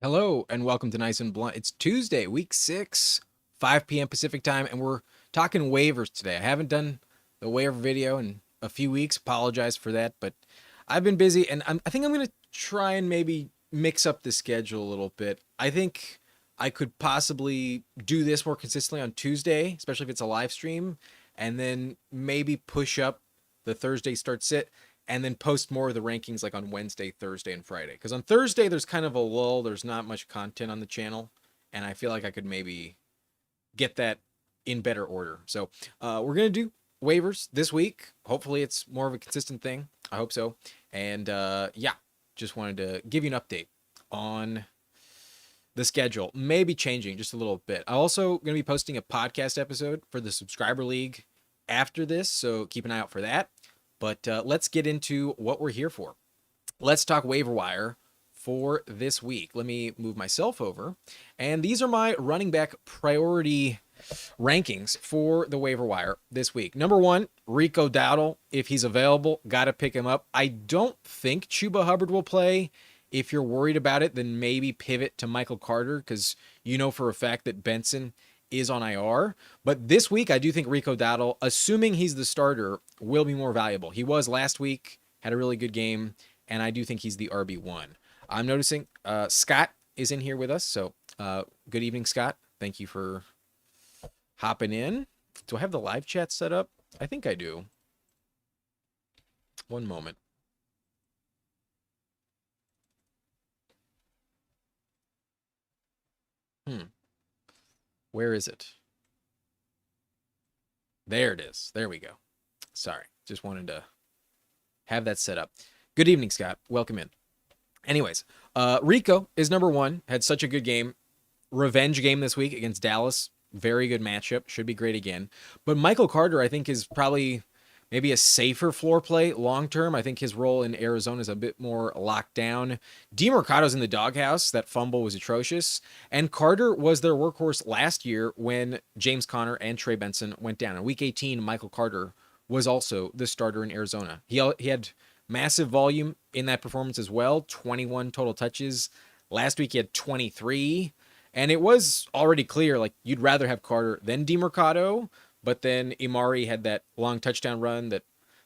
Hello and welcome to Nice and Blunt. It's Tuesday, week 6, 5 p.m. Pacific time, and we're talking waivers today. I haven't done the waiver video in a few weeks. Apologize for that, but I've been busy, and I think I'm going to try and maybe mix up the schedule a little bit. I think I could possibly do this more consistently on Tuesday, especially if it's a live stream, and then maybe push up the Thursday start sit and then post more of the rankings like on Wednesday, Thursday, and Friday. Because on Thursday, there's kind of a lull. There's not much content on the channel. And I feel like I could maybe get that in better order. So we're going to do waivers this week. Hopefully, it's more of a consistent thing. I hope so. And yeah, just wanted to give you an update on the schedule. Maybe changing just a little bit. I'm also going to be posting a podcast episode for the Subscriber League after this. So keep an eye out for that. But let's get into what we're here for. Let's talk waiver wire for this week. Let me move myself over. And these are my running back priority rankings for the waiver wire this week. Number 1, Rico Dowdle. If he's available, got to pick him up. I don't think Chuba Hubbard will play. If you're worried about it, then maybe pivot to Michael Carter because you know for a fact that Benson is on IR. But this week, I do think Rico Dowdle, assuming he's the starter, will be more valuable. He was last week, had a really good game, and I do think he's the RB1. I'm noticing Scott is in here with us, so good evening, Scott. Thank you for hopping in. Do I have the live chat set up? I think I do. One moment. Where is it? There it is. There we go. Sorry. Just wanted to have that set up. Good evening, Scott. Welcome in. Anyways, Rico is number 1. Had such a good game. Revenge game this week against Dallas. Very good matchup. Should be great again. But Michael Carter, I think, is probably maybe a safer floor play long term. I think his role in Arizona is a bit more locked down. DeMercado's in the doghouse. That fumble was atrocious. And Carter was their workhorse last year when James Conner and Trey Benson went down. In week 18, Michael Carter was also the starter in Arizona. He had massive volume in that performance as well. 21 total touches. Last week he had 23. And it was already clear, like, you'd rather have Carter than DeMercado. But then Imari had that long touchdown run that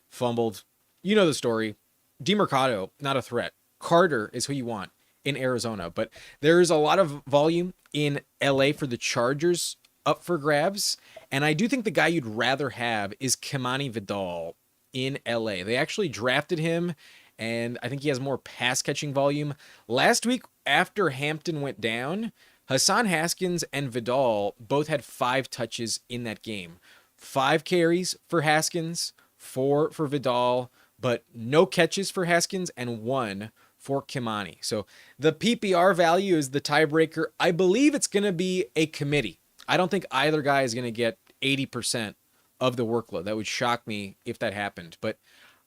fumbled. You know the story. DeMercado, not a threat. Carter is who you want in Arizona. But there's a lot of volume in LA for the Chargers up for grabs. And I do think the guy you'd rather have is Kimani Vidal in LA. They actually drafted him, and I think he has more pass catching volume. Last week, after Hampton went down, Hassan Haskins and Vidal both had 5 touches in that game. 5 carries for Haskins, 4 for Vidal, but no catches for Haskins and 1 for Kimani. So the PPR value is the tiebreaker. I believe it's going to be a committee. I don't think either guy is going to get 80% of the workload. That would shock me if that happened. But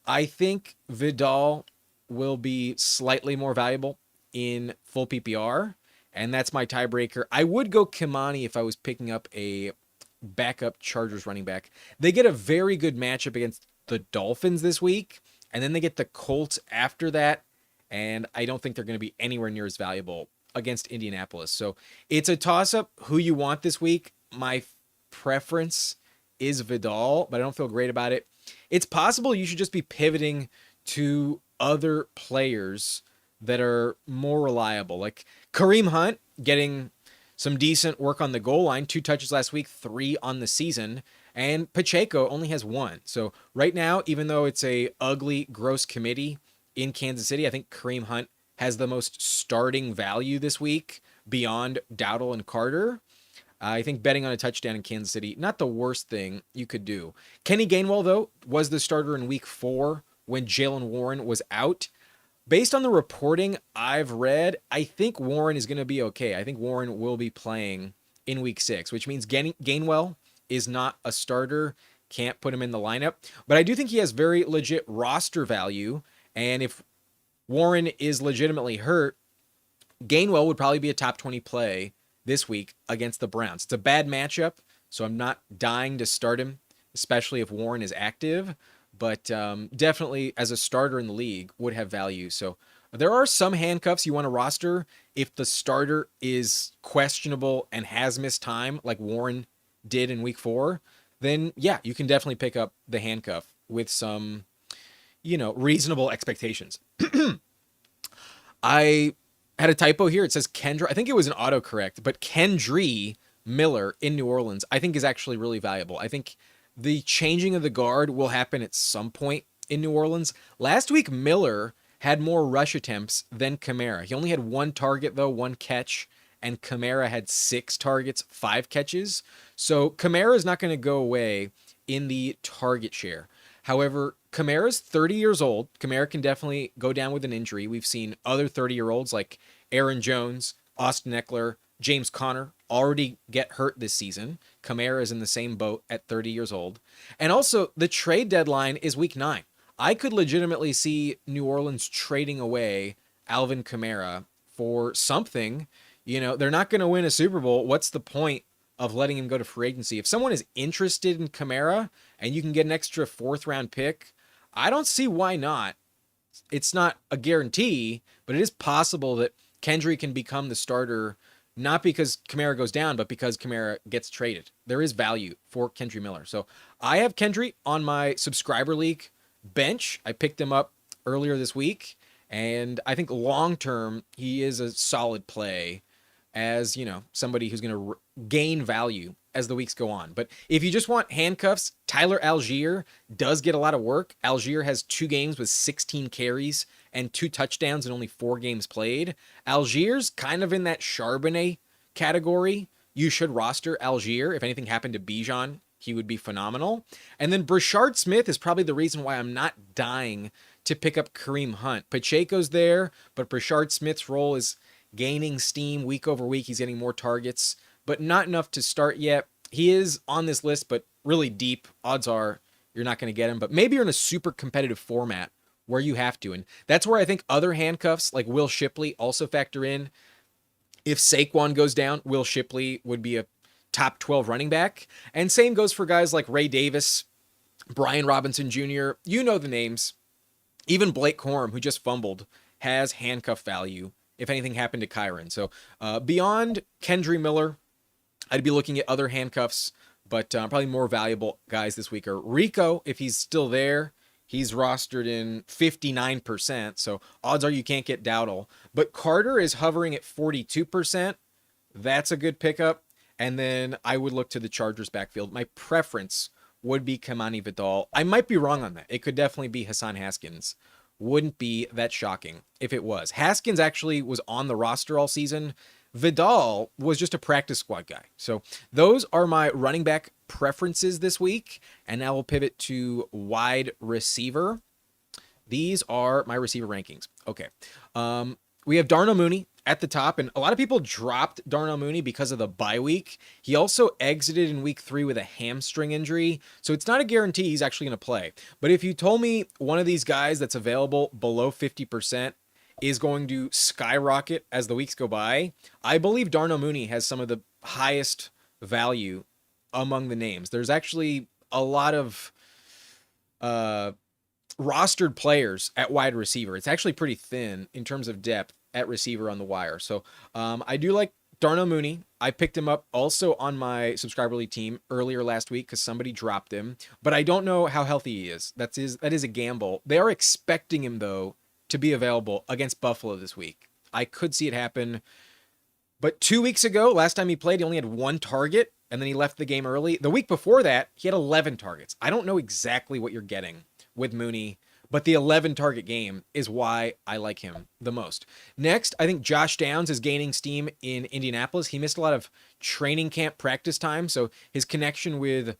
I think Vidal will be slightly more valuable in full PPR. And that's my tiebreaker. I would go Kimani if I was picking up a backup Chargers running back. They get a very good matchup against the Dolphins this week, and then they get the Colts after that, and I don't think they're going to be anywhere near as valuable against Indianapolis. So it's a toss-up who you want this week. My preference is Vidal, but I don't feel great about it. It's possible you should just be pivoting to other players that are more reliable, like Kareem Hunt getting some decent work on the goal line, 2 touches last week, 3 on the season, and Pacheco only has 1. So right now, even though it's a ugly, gross committee in Kansas City, I think Kareem Hunt has the most starting value this week beyond Dowdle and Carter. I think betting on a touchdown in Kansas City, not the worst thing you could do. Kenny Gainwell, though, was the starter in week 4 when Jalen Warren was out. Based on the reporting I've read, I think Warren is going to be okay. I think Warren will be playing in week 6, which means Gainwell is not a starter. Can't put him in the lineup. But I do think he has very legit roster value. And if Warren is legitimately hurt, Gainwell would probably be a top 20 play this week against the Browns. It's a bad matchup, so I'm not dying to start him, especially if Warren is active. But definitely as a starter in the league would have value. So There are some handcuffs you want to roster if the starter is questionable and has missed time, like Warren did in week 4. Then, yeah, you can definitely pick up the handcuff with some, reasonable expectations. I had a typo here. It says Kendra. I think it was an autocorrect, but Kendry Miller in New Orleans, I think is actually really valuable. I think the changing of the guard will happen at some point in New Orleans. Last week, Miller had more rush attempts than Kamara. He only had 1 target, though, 1 catch, and Kamara had 6 targets, 5 catches. So Kamara is not going to go away in the target share. However, Kamara's 30 years old. Kamara can definitely go down with an injury. We've seen other 30-year-olds like Aaron Jones, Austin Eckler, James Conner already get hurt this season. Kamara is in the same boat at 30 years old. And also, the trade deadline is week 9. I could legitimately see New Orleans trading away Alvin Kamara for something. They're not going to win a Super Bowl. What's the point of letting him go to free agency? If someone is interested in Kamara and you can get an extra 4th-round pick, I don't see why not. It's not a guarantee, but it is possible that Kendry can become the starter, not because Kamara goes down, but because Kamara gets traded. There is value for Kendry Miller. So I have Kendry on my subscriber league bench. I picked him up earlier this week, and I think long-term he is a solid play as, somebody who's going to gain value as the weeks go on. But if you just want handcuffs, Tyler Algier does get a lot of work. Algier has 2 games with 16 carries and 2 touchdowns and only 4 games played. Algier's kind of in that Charbonnet category. You should roster Algier. If anything happened to Bijan, he would be phenomenal. And then Brashard Smith is probably the reason why I'm not dying to pick up Kareem Hunt. Pacheco's there, but Brashard Smith's role is gaining steam week over week. He's getting more targets, but not enough to start yet. He is on this list, but really deep. Odds are you're not going to get him, but maybe you're in a super competitive format where you have to. And that's where I think other handcuffs like Will Shipley also factor in. If Saquon goes down, Will Shipley would be a top 12 running back. And same goes for guys like Ray Davis, Brian Robinson Jr. You know the names. Even Blake Corum, who just fumbled, has handcuff value if anything happened to Kyron. So beyond Kendry Miller, I'd be looking at other handcuffs, but probably more valuable guys this week are Rico, if he's still there. He's rostered in 59%, so odds are you can't get Dowdle. But Carter is hovering at 42%. That's a good pickup. And then I would look to the Chargers backfield. My preference would be Kamani Vidal. I might be wrong on that. It could definitely be Hassan Haskins. Wouldn't be that shocking if it was. Haskins actually was on the roster all season. Vidal was just a practice squad guy. So those are my running back preferences this week. And now we'll pivot to wide receiver. These are my receiver rankings. Okay. We have Darnell Mooney at the top, and a lot of people dropped Darnell Mooney because of the bye week. He also exited in week 3 with a hamstring injury, so it's not a guarantee he's actually going to play. But if you told me one of these guys that's available below 50% is going to skyrocket as the weeks go by, I believe Darnell Mooney has some of the highest value among the names. There's actually a lot of rostered players at wide receiver. It's actually pretty thin in terms of depth at receiver on the wire. So I do like Darnell Mooney. I picked him up also on my subscriber league team earlier last week because somebody dropped him, but I don't know how healthy he is. That is a gamble. They are expecting him though to be available against Buffalo this week. I could see it happen, but 2 weeks ago, last time he played, he only had 1 target and then he left the game early. The week before that, he had 11 targets. I don't know exactly what you're getting with Mooney, but the 11 target game is why I like him the most. Next, I think Josh Downs is gaining steam in Indianapolis. He missed a lot of training camp practice time, so his connection with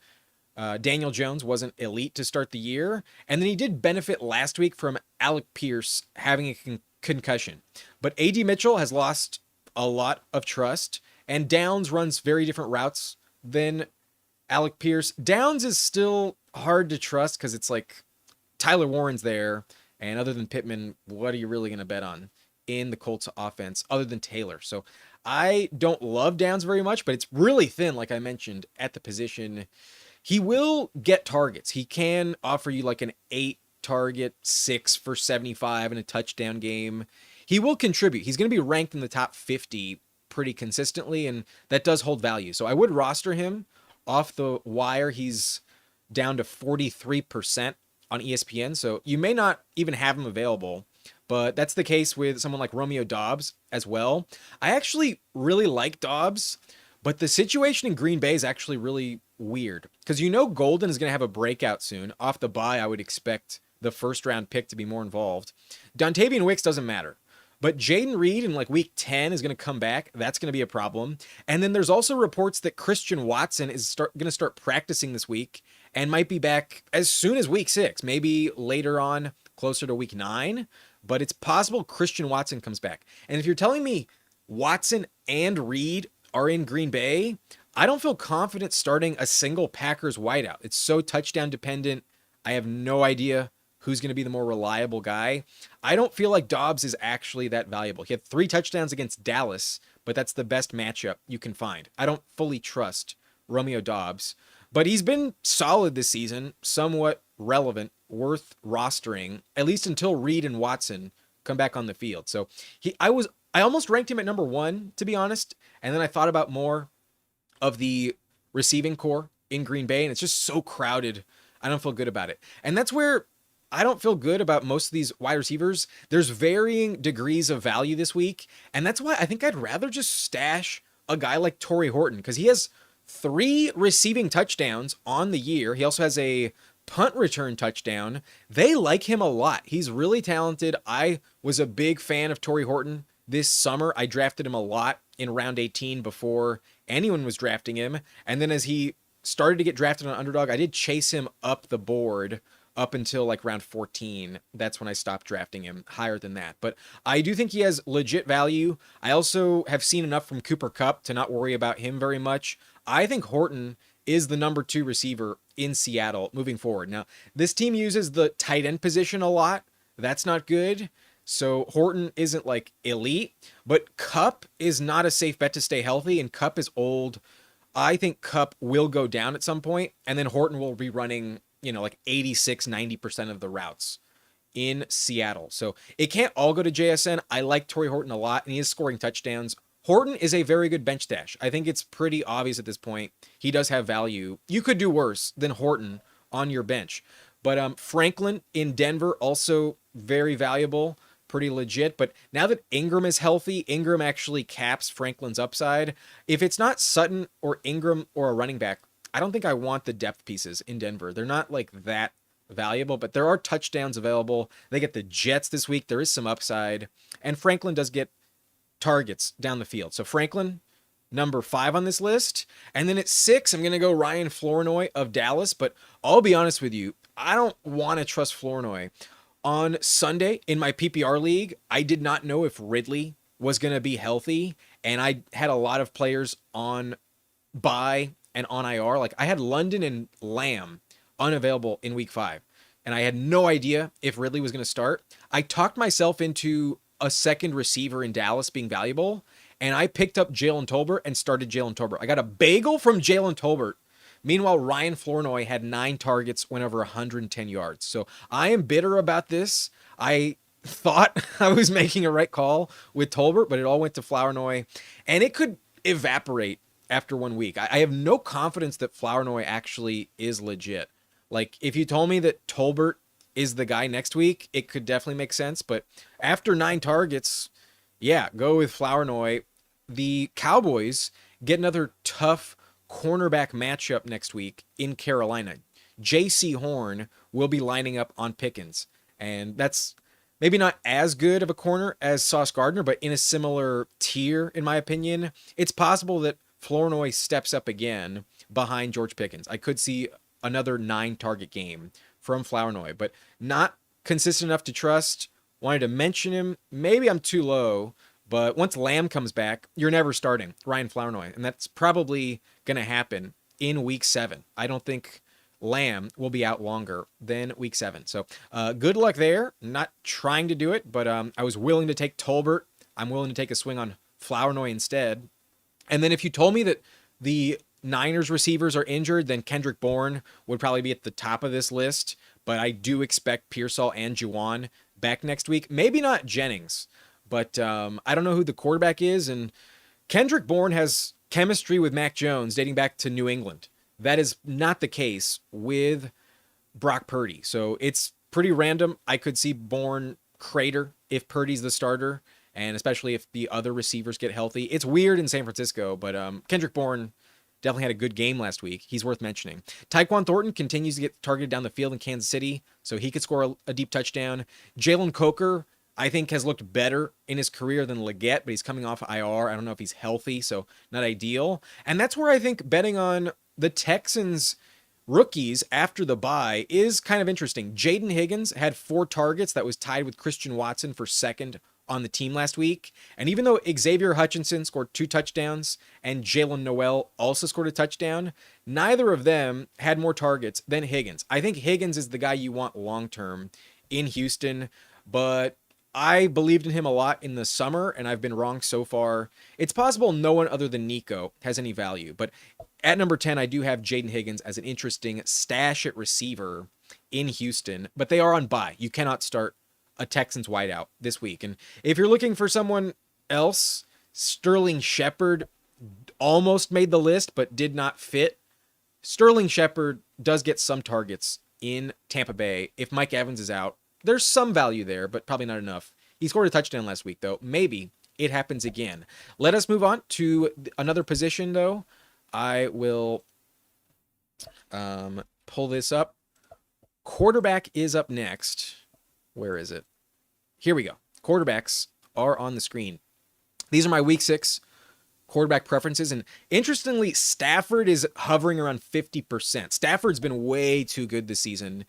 Daniel Jones wasn't elite to start the year. And then he did benefit last week from Alec Pierce having a concussion. But A.D. Mitchell has lost a lot of trust, and Downs runs very different routes than Alec Pierce. Downs is still hard to trust because it's like Tyler Warren's there, and other than Pittman, what are you really going to bet on in the Colts offense other than Taylor? So I don't love Downs very much, but it's really thin, like I mentioned, at the position. He will get targets. He can offer you like an 8 target, 6 for 75 in a touchdown game. He will contribute. He's going to be ranked in the top 50 pretty consistently, and that does hold value. So I would roster him off the wire. He's down to 43% on ESPN, so you may not even have him available, but that's the case with someone like Romeo Doubs as well. I actually really like Doubs, but the situation in Green Bay is actually really weird because Golden is going to have a breakout soon. Off the bye, I would expect the first round pick to be more involved. Dontavian Wicks doesn't matter. But Jaden Reed in like week 10 is going to come back. That's going to be a problem. And then there's also reports that Christian Watson is going to start practicing this week and might be back as soon as week 6, maybe later on, closer to week 9. But it's possible Christian Watson comes back. And if you're telling me Watson and Reed are in Green Bay, I don't feel confident starting a single Packers wideout. It's so touchdown dependent. I have no idea who's going to be the more reliable guy. I don't feel like Doubs is actually that valuable. He had 3 touchdowns against Dallas, but that's the best matchup you can find. I don't fully trust Romeo Doubs, but he's been solid this season, somewhat relevant, worth rostering, at least until Reed and Watson come back on the field. So I almost ranked him at number 1, to be honest, and then I thought about more of the receiving core in Green Bay, and it's just so crowded. I don't feel good about it. And that's where I don't feel good about most of these wide receivers. There's varying degrees of value this week, and that's why I think I'd rather just stash a guy like Torrey Horton because he has 3 receiving touchdowns on the year. He also has a punt return touchdown. They like him a lot. He's really talented. I was a big fan of Torrey Horton this summer. I drafted him a lot in round 18 before anyone was drafting him, and then as he started to get drafted on Underdog, I did chase him up the board up until like round 14. That's when I stopped drafting him higher than that. But I do think he has legit value. I also have seen enough from Cooper Kupp to not worry about him very much. I think Horton is the number 2 receiver in Seattle moving forward. Now, this team uses the tight end position a lot. That's not good. So Horton isn't like elite, but Kupp is not a safe bet to stay healthy, and Kupp is old. I think Kupp will go down at some point, and then Horton will be running like 86, 90% of the routes in Seattle. So it can't all go to JSN. I like Torrey Horton a lot, and he is scoring touchdowns. Horton is a very good bench stash. I think it's pretty obvious at this point. He does have value. You could do worse than Horton on your bench. But Franklin in Denver, also very valuable, pretty legit. But now that Ingram is healthy, Ingram actually caps Franklin's upside. If it's not Sutton or Ingram or a running back, I don't think I want the depth pieces in Denver. They're not like that valuable, but there are touchdowns available. They get the Jets this week. There is some upside. And Franklin does get targets down the field. So Franklin, number 5 on this list. And then at 6, I'm going to go Ryan Flournoy of Dallas. But I'll be honest with you, I don't want to trust Flournoy. On Sunday in my PPR league, I did not know if Ridley was going to be healthy. And I had a lot of players on bye and on IR. Like I had London and Lamb unavailable in week 5. And I had no idea if Ridley was going to start. I talked myself into a second receiver in Dallas being valuable. And I picked up Jalen Tolbert and started Jalen Tolbert. I got a bagel from Jalen Tolbert. Meanwhile, Ryan Flournoy had 9 targets, went over 110 yards. So I am bitter about this. I thought I was making a right call with Tolbert, but it all went to Flournoy. And it could evaporate after 1 week. I have no confidence that Flournoy actually is legit. Like, if you told me that Tolbert is the guy next week, it could definitely make sense. But after 9 targets, yeah, go with Flournoy. The Cowboys get another tough cornerback matchup next week in Carolina. J.C. Horn will be lining up on Pickens. And that's maybe not as good of a corner as Sauce Gardner, but in a similar tier, in my opinion. It's possible that Flournoy steps up again behind George Pickens. I could see another 9-target game from Flournoy, but not consistent enough to trust. Wanted to mention him. Maybe I'm too low, but once Lamb comes back, you're never starting Ryan Flournoy, and that's probably going to happen in week 7. I don't think Lamb will be out longer than week 7. So good luck there. Not trying to do it, but I was willing to take Tolbert. I'm willing to take a swing on Flournoy instead. And then if you told me that the Niners receivers are injured, then Kendrick Bourne would probably be at the top of this list. but I do expect Pearsall and Juwan back next week. Maybe not Jennings, but I don't know who the quarterback is. And Kendrick Bourne has chemistry with Mac Jones dating back to New England. That is not the case with Brock Purdy. So it's pretty random. I could see Bourne crater if Purdy's the starter, and especially if the other receivers get healthy. It's weird in San Francisco, but Kendrick Bourne definitely had a good game last week. He's worth mentioning. Tyquan Thornton continues to get targeted down the field in Kansas City, so he could score a deep touchdown. Jalen Coker, I think, has looked better in his career than Leggett, but he's coming off IR. I don't know if he's healthy, so not ideal. And that's where I think betting on the Texans rookies after the bye is kind of interesting. Jaden Higgins had 4 targets. That was tied with Christian Watson for second on the team last week. And even though Xavier Hutchinson scored 2 touchdowns and Jalen Noel also scored a touchdown, neither of them had more targets than Higgins. I think Higgins is the guy you want long-term in Houston, but I believed in him a lot in the summer, and I've been wrong so far. It's possible no one other than Nico has any value, but at number 10, I do have Jaden Higgins as an interesting stash at receiver in Houston, but they are on bye. You cannot start a Texans wideout this week. And if you're looking for someone else, Sterling Shepard almost made the list, but did not fit. Sterling Shepard does get some targets in Tampa Bay. If Mike Evans is out, there's some value there, but probably not enough. He scored a touchdown last week, though. Maybe it happens again. Let us move on to another position, though. I will pull this up. Quarterback is up next. Where is it? Here we go. Quarterbacks are on the screen. These are my week 6 quarterback preferences. And interestingly, Stafford is hovering around 50%. Stafford's been way too good this season.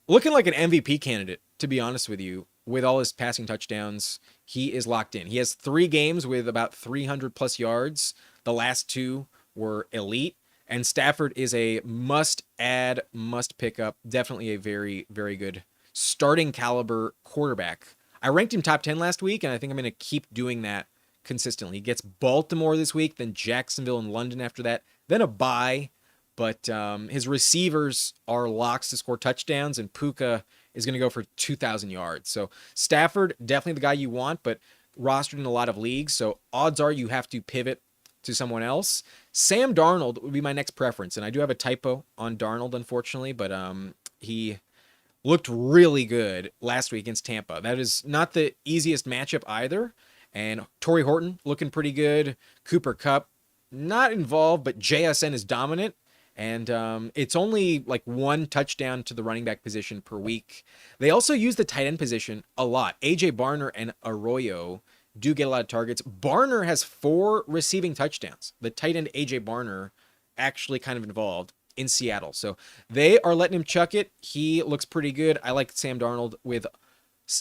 Looking like an MVP candidate, to be honest with you, with all his passing touchdowns. He is locked in. He has 3 games with about 300 plus yards. The last 2 were elite. And Stafford is a must add, must pick up. Definitely a very, very good starting caliber quarterback. I ranked him top 10 last week, and I think I'm going to keep doing that consistently. He gets Baltimore this week, then Jacksonville and London after that, then a bye. But his receivers are locks to score touchdowns, and Puka is going to go for 2,000 yards. So Stafford, definitely the guy you want, but rostered in a lot of leagues. So odds are you have to pivot to someone else. Sam Darnold would be my next preference, and I do have a typo on Darnold, unfortunately, but he looked really good last week against Tampa. That is not the easiest matchup either. And Torrey Horton looking pretty good. Cooper Kupp not involved, but JSN is dominant. And it's only like 1 touchdown to the running back position per week. They also use the tight end position a lot. AJ Barner and Arroyo do get a lot of targets. Barner has 4 receiving touchdowns. The tight end AJ Barner actually kind of involved in Seattle. So they are letting him chuck it. He looks pretty good. I like Sam Darnold with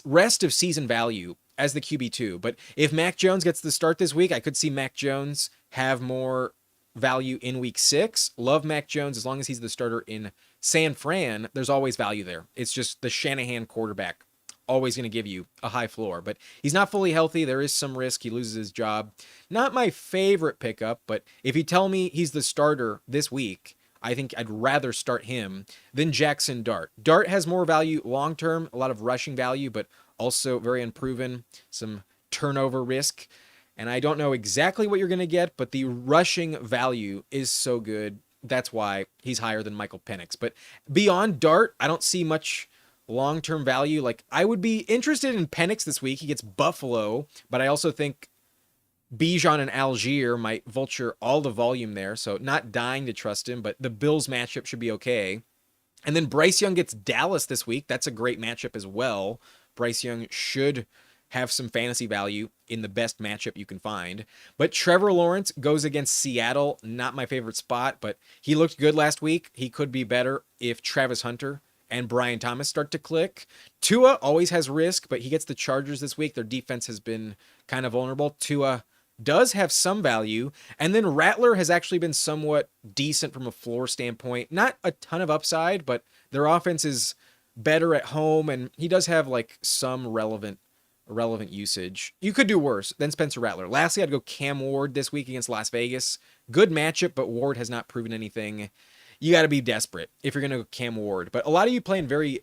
rest of season value as the QB2. But if Mac Jones gets the start this week, I could see Mac Jones have more value in week 6. Love Mac Jones as long as he's the starter in San Fran. There's always value there. It's just the Shanahan quarterback always going to give you a high floor, but he's not fully healthy. There is some risk he loses his job. Not my favorite pickup, but if you tell me he's the starter this week, I think I'd rather start him than Jackson Dart. Dart has more value long-term, a lot of rushing value, but also very unproven, some turnover risk. And I don't know exactly what you're going to get, but the rushing value is so good. That's why he's higher than Michael Penix. But beyond Dart, I don't see much long-term value. Like, I would be interested in Penix this week. He gets Buffalo, but I also think Bijan and Algier might vulture all the volume there. So not dying to trust him, but the Bills matchup should be okay. And then Bryce Young gets Dallas this week. That's a great matchup as well. Bryce Young should have some fantasy value in the best matchup you can find. But Trevor Lawrence goes against Seattle. Not my favorite spot, but he looked good last week. He could be better if Travis Hunter and Brian Thomas start to click. Tua always has risk, but he gets the Chargers this week. Their defense has been kind of vulnerable. Tua does have some value. And then Rattler has actually been somewhat decent from a floor standpoint. Not a ton of upside, but their offense is better at home, and he does have like some relevant usage. You could do worse than Spencer Rattler. Lastly, I'd go Cam Ward this week against Las Vegas. Good matchup, but Ward has not proven anything. You got to be desperate if you're going to go Cam Ward. But a lot of you playing very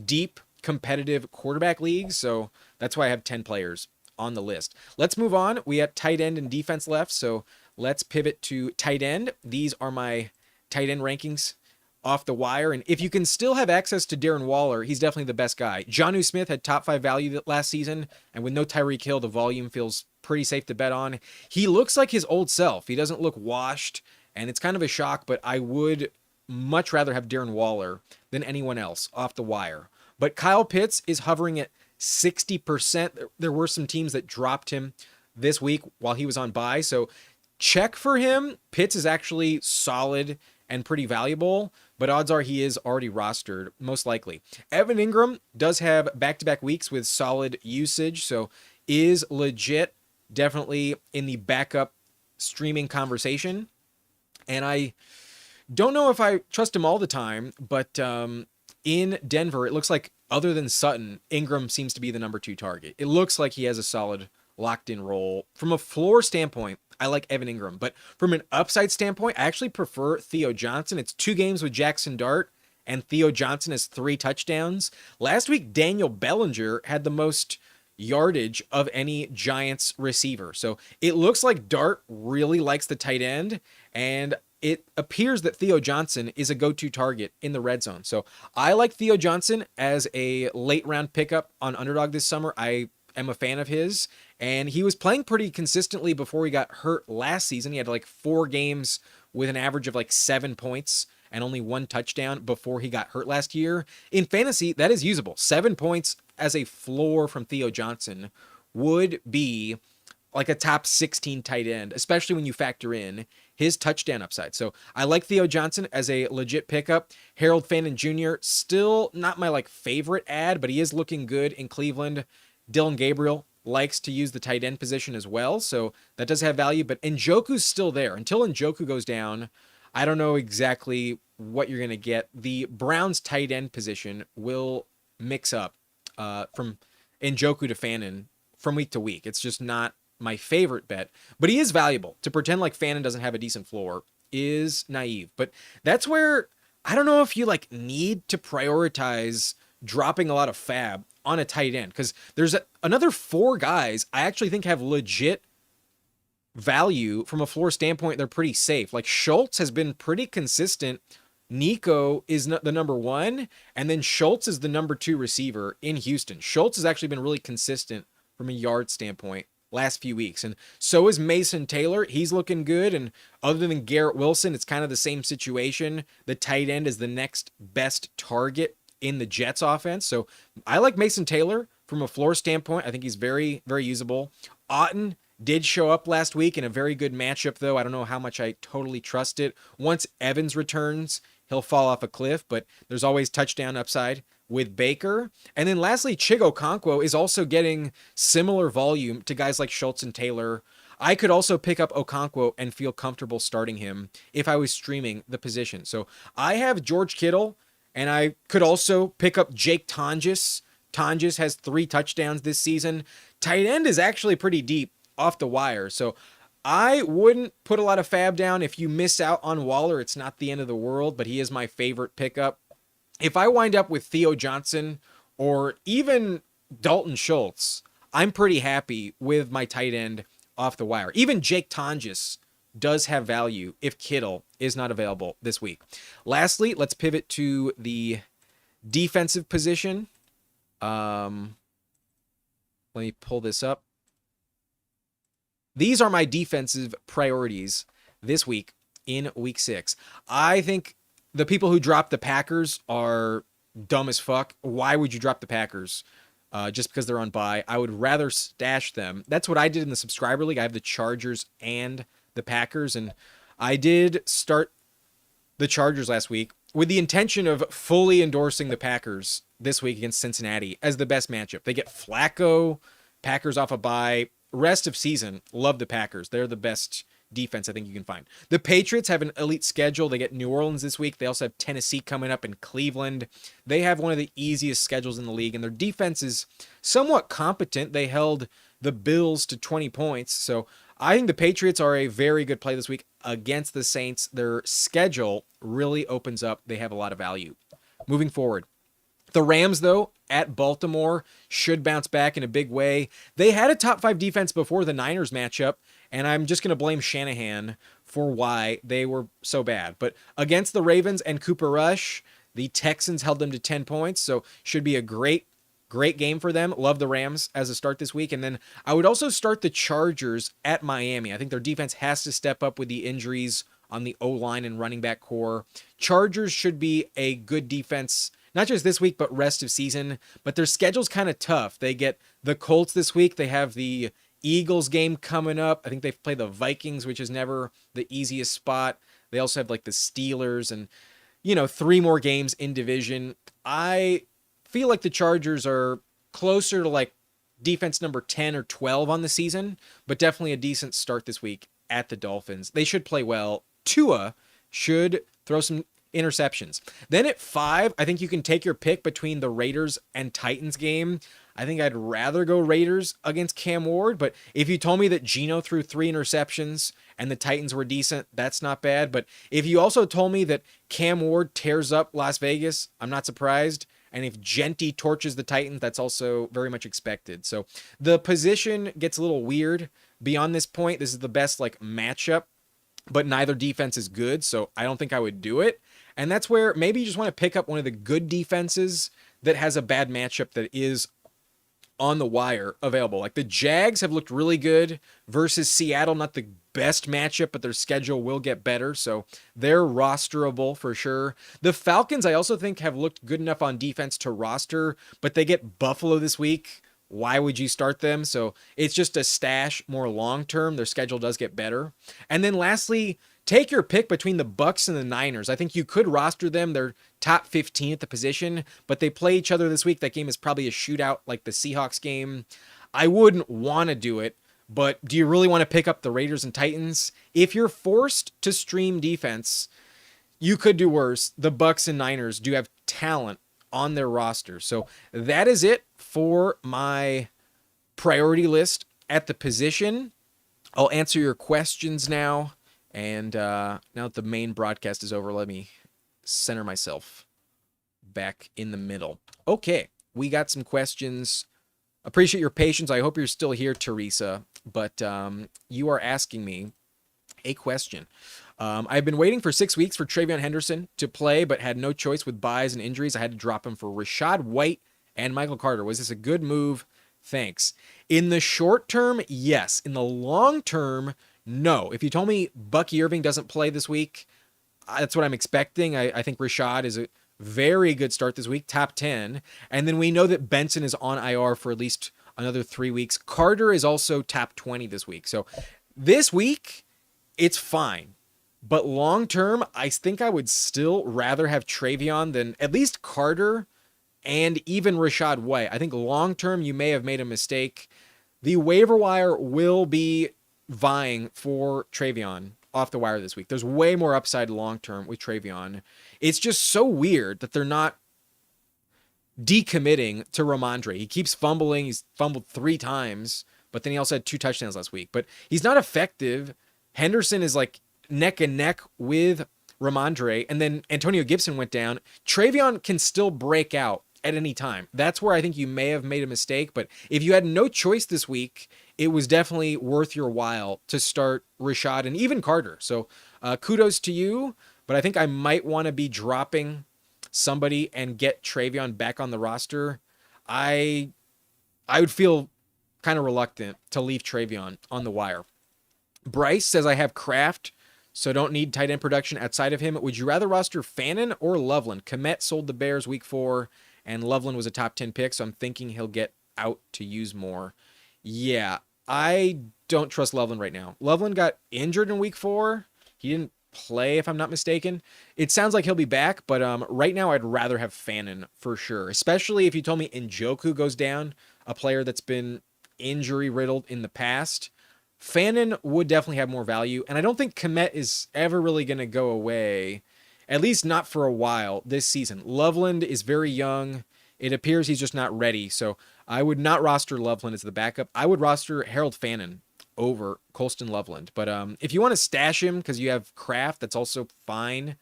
deep competitive quarterback leagues, so that's why I have 10 players on the list. Let's move on. We have tight end and defense left, so let's pivot to tight end. These are my tight end rankings off the wire, and if you can still have access to Darren Waller, he's definitely the best guy. Jonnu Smith had top 5 value last season, and with no Tyreek Hill, the volume feels pretty safe to bet on. He looks like his old self. He doesn't look washed, and it's kind of a shock, but I would much rather have Darren Waller than anyone else off the wire. But Kyle Pitts is hovering at 60%. There were some teams that dropped him this week while he was on bye, so check for him. Pitts is actually solid and pretty valuable, but odds are he is already rostered, most likely. Evan Ingram does have back-to-back weeks with solid usage, so is legit, definitely in the backup streaming conversation. And I don't know if I trust him all the time, but in Denver, it looks like other than Sutton, Ingram seems to be the number 2 target. It looks like he has a solid locked-in role. From a floor standpoint, I like Evan Ingram, but from an upside standpoint, I actually prefer Theo Johnson. It's 2 games with Jackson Dart, and Theo Johnson has 3 touchdowns. Last week, Daniel Bellinger had the most yardage of any Giants receiver. So it looks like Dart really likes the tight end, and it appears that Theo Johnson is a go-to target in the red zone. So I like Theo Johnson as a late round pickup on Underdog this summer. I am a fan of his, and he was playing pretty consistently before he got hurt last season. He had like 4 games with an average of like 7 points and only 1 touchdown before he got hurt last year. In fantasy, that is usable. 7 points as a floor from Theo Johnson would be like a top 16 tight end, especially when you factor in his touchdown upside. So I like Theo Johnson as a legit pickup. Harold Fannin Jr., still not my like favorite ad, but he is looking good in Cleveland. Dylan Gabriel likes to use the tight end position as well, so that does have value, but Njoku's still there. Until Njoku goes down, I don't know exactly what you're going to get. The Browns tight end position will mix up from Njoku to Fannin from week to week. It's just not my favorite bet, but he is valuable. To pretend like Fannin doesn't have a decent floor is naive, but that's where I don't know if you like need to prioritize dropping a lot of fab on a tight end, because there's another 4 guys I actually think have legit value from a floor standpoint. They're pretty safe. Like Schultz has been pretty consistent. Nico is the number 1, and then Schultz is the number 2 receiver in Houston. Schultz has actually been really consistent from a yard standpoint last few weeks, and so is Mason Taylor. He's looking good, and other than Garrett Wilson, it's kind of the same situation. The tight end is the next best target in the Jets offense. So I like Mason Taylor from a floor standpoint. I think he's very, very usable. Otton did show up last week in a very good matchup, though. I don't know how much I totally trust it. Once Evans returns, he'll fall off a cliff, but there's always touchdown upside with Baker. And then lastly, Chig Okonkwo is also getting similar volume to guys like Schultz and Taylor. I could also pick up Okonkwo and feel comfortable starting him if I was streaming the position. So I have George Kittle, and I could also pick up Jake Tonjes. Tonjes has 3 touchdowns this season. Tight end is actually pretty deep off the wire. So I wouldn't put a lot of fab down. If you miss out on Waller, it's not the end of the world, but he is my favorite pickup. If I wind up with Theo Johnson or even Dalton Schultz, I'm pretty happy with my tight end off the wire. Even Jake Tonjes does have value if Kittle is not available this week. Lastly, let's pivot to the defensive position. Let me pull this up. These are my defensive priorities this week in week 6. I think the people who drop the Packers are dumb as fuck. Why would you drop the Packers just because they're on bye? I would rather stash them. That's what I did in the subscriber league. I have the Chargers and the Packers, and I did start the Chargers last week with the intention of fully endorsing the Packers this week against Cincinnati as the best matchup. They get Flacco, Packers off a bye. Rest of season, love the Packers. They're the best defense I think you can find. The Patriots have an elite schedule. They get New Orleans this week. They also have Tennessee coming up in Cleveland. They have one of the easiest schedules in the league, and their defense is somewhat competent. They held the Bills to 20 points, so I think the Patriots are a very good play this week against the Saints. Their schedule really opens up. They have a lot of value. Moving forward, The Rams, though, at Baltimore should bounce back in a big way. They had a top 5 defense before the Niners matchup, and I'm just going to blame Shanahan for why they were so bad. But against the Ravens and Cooper Rush, the Texans held them to 10 points, so should be a great game for them. Love the Rams as a start this week. And then I would also start the Chargers at Miami. I think their defense has to step up with the injuries on the O-line and running back core. Chargers should be a good defense, not just this week, but rest of season. But their schedule's kind of tough. They get the Colts this week. They have the Eagles game coming up. I think they play the Vikings, which is never the easiest spot. They also have like the Steelers and, 3 more games in division. I feel like the Chargers are closer to like defense number 10 or 12 on the season, but definitely a decent start this week at the Dolphins. They should play well. Tua should throw some interceptions. Then at 5, I think you can take your pick between the Raiders and Titans game. I think I'd rather go Raiders against Cam Ward, but if you told me that Geno threw 3 interceptions and the Titans were decent, that's not bad. But if you also told me that Cam Ward tears up Las Vegas, I'm not surprised. And if Genti torches the Titans, that's also very much expected. So the position gets a little weird beyond this point. This is the best matchup, but neither defense is good, so I don't think I would do it. And that's where maybe you just want to pick up one of the good defenses that has a bad matchup that is on the wire available. Like the Jags have looked really good versus Seattle, not the best matchup, but their schedule will get better, so they're rosterable for sure. The Falcons, I also think, have looked good enough on defense to roster, but they get Buffalo this week. Why would you start them? So it's just a stash more long-term. Their schedule does get better. And then lastly, take your pick between the Bucs and the Niners. I think you could roster them. They're top 15 at the position, but they play each other this week. That game is probably a shootout like the Seahawks game. I wouldn't want to do it, but do you really want to pick up the Raiders and Titans? If you're forced to stream defense, you could do worse. The Bucs and Niners do have talent on their roster. So that is it for my priority list at the position. I'll answer your questions now. And now that the main broadcast is over, let me center myself back in the middle. Okay, we got some questions. Appreciate your patience. I hope you're still here, Teresa. But you are asking me a question. I've been waiting for 6 weeks for TreVeyon Henderson to play, but had no choice with buys and injuries. I had to drop him for Rachaad White and Michael Carter. Was this a good move? Thanks. In the short term, yes. In the long term, no. If you told me Bucky Irving doesn't play this week, that's what I'm expecting. I think Rachaad is a very good start this week, top 10. And then we know that Benson is on IR for at least another 3 weeks. Carter is also top 20 this week. So this week, it's fine. But long term, I think I would still rather have TreVeyon than at least Carter and even Rachaad White. I think long term, you may have made a mistake. The waiver wire will be vying for TreVeyon off the wire this week. There's way more upside long term with TreVeyon. It's just so weird that they're not decommitting to Ramondre. He keeps fumbling. He's fumbled 3 times, but then he also had 2 touchdowns last week. But he's not effective. Henderson is like neck and neck with Ramondre, and then Antonio Gibson went down. TreVeyon can still break out at any time. That's where I think you may have made a mistake, but if you had no choice this week, it was definitely worth your while to start Rachaad and even Carter. So kudos to you, but I think I might want to be dropping somebody and get TreVeyon back on the roster. I would feel kind of reluctant to leave TreVeyon on the wire. Bryce says, I have Kraft, so don't need tight end production outside of him. Would you rather roster Fannin or Loveland? Komet sold the Bears week 4, and Loveland was a top 10 pick, so I'm thinking he'll get out to use more. Yeah, I don't trust Loveland right now. Loveland got injured in week 4. He didn't play, if I'm not mistaken. It sounds like he'll be back, but right now I'd rather have Fannin for sure, especially if you told me Njoku goes down, a player that's been injury-riddled in the past. Fannin would definitely have more value, and I don't think Komet is ever really going to go away, at least not for a while this season. Loveland is very young. It appears he's just not ready, so I would not roster Loveland as the backup. I would roster Harold Fannin over Colston Loveland, but if you want to stash him because you have Kraft, that's also fine.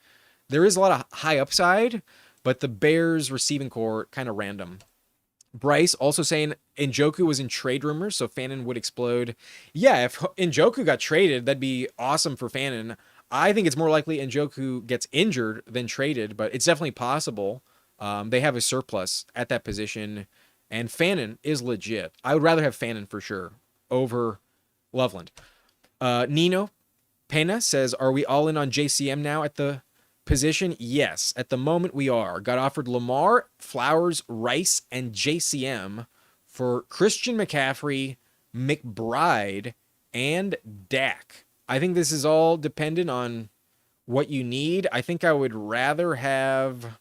There is a lot of high upside, but the Bears receiving core kind of random. Bryce also saying Njoku was in trade rumors, so Fannin would explode. Yeah, if Njoku got traded, that'd be awesome for Fannin. I think it's more likely Njoku gets injured than traded, but it's definitely possible. They have a surplus at that position, and Fannin is legit. I would rather have Fannin for sure over Loveland. Nino Pena says, are we all in on JCM now at the position? Yes, at the moment we are. Got offered Lamar, Flowers, Rice, and JCM for Christian McCaffrey, McBride, and Dak. I think this is all dependent on what you need. I think I would rather have